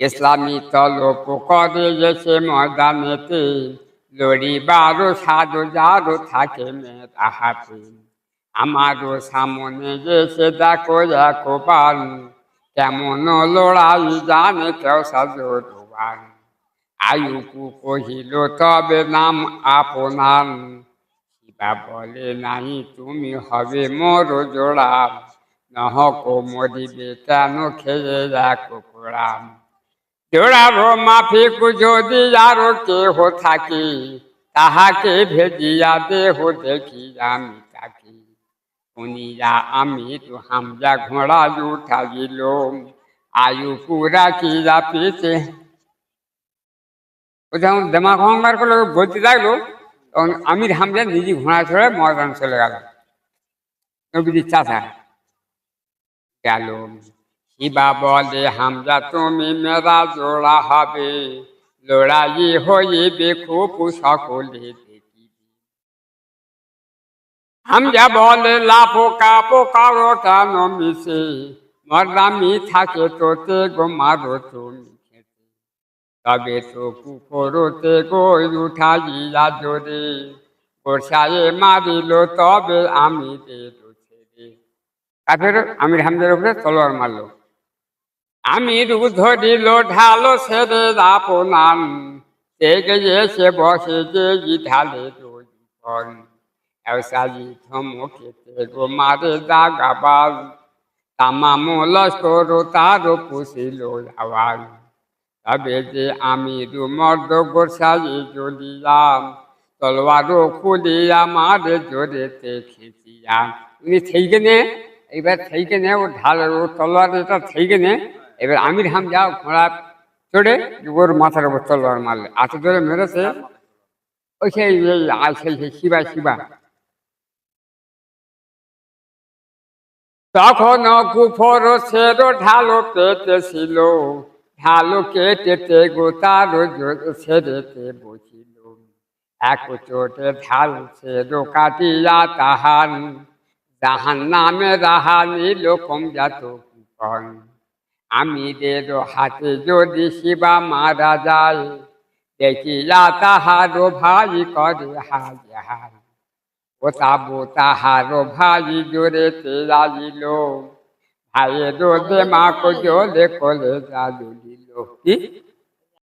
ইসলামী তলপ করে এসে ময়দানেতে লড়িবারও সাধু যারও থাকে মেয়েরা হাতে। আমারও সামনে এসে দেখো একবার কেমন লড়াই জানে কেউ সাজোয়ার। আয়ুকু কহিল তবে নাম আপনার, শিবা বলে নাই তুমি হবে মোর জোড়া, নহক মরিবে কেন খেয়ে দেখো কোড়াম। জোড়ারও মাফিক যদি আরো কেহ থাকি, তাহাকে ভেজিয়া দেহ দেখি আমি তাকি। শুনিয়া আমি তো হামজা ঘোড়া উঠাইল, আয়ুকু রাখিয়া পিছে। ও যখন দেমাগ অহংকার করলো বলতে লাগলো, তখন আমির হামজা নিজে ঘোড়া ছড়ে ময়দান চলে গেল। নবীজির চাচা গেল। শিবা বলে হামজা তুমি মেরা জোড়া হবে, লড়াই হইবে খুব সকলে দেখিবে। হামজা বলে লাফো কাপো কারো কেন মিশে, মরদামি থাকে তোতে গো মারো তুমি খেতে। তবে তো কুকুরতে গই উঠাইয়া জোরে, গোসাইয়ে মারিল তবে আমি ছেড়ে। কাফের আমির হামজার উপরে তলোয়ার মারলো। আমির ধরিল ঢালো সেরে আপনার, থেকে এসে বসে যে ঢালে রোজি ধমকেতে গো মারে দাগাবাজ, তামাম লস্কর তার পুষিল আওয়াজ। তবে যে আমির মর্দ গোসাই জ্বলিলাম, তলোয়ারও খুলিয়া মারে জোরেতে খেঁচিয়া। উনি থেকে নে, এবার থেকে নে ও ঢাল ও তলোয়ার এটা থেকে নে। এবার আমির হামজা ঘোড়া চড়ে ওর মাথার উপর তলোয়ার মারলে, এত ধরে মেরেছে ওই সেই শিবা শিবা। তখন কুফর সেরো ঢালো পেতেছিল, ঢালো কেটেতে গোতার ছেড়েতে বসিল। এক চোটে ঢাল সেরো কাটিয়া তাহার, জাহান নামে রাহা নিল কমজাত কুফর। আমিরের হাতে যদি শিবা মারা যায়, দেখিয়া তাহারও ভাই করে হায় হায়। তাহারও ভাই জোরে তেরাইল, ভাইয়ের দেমাক জলে কলে জালু দিল। কি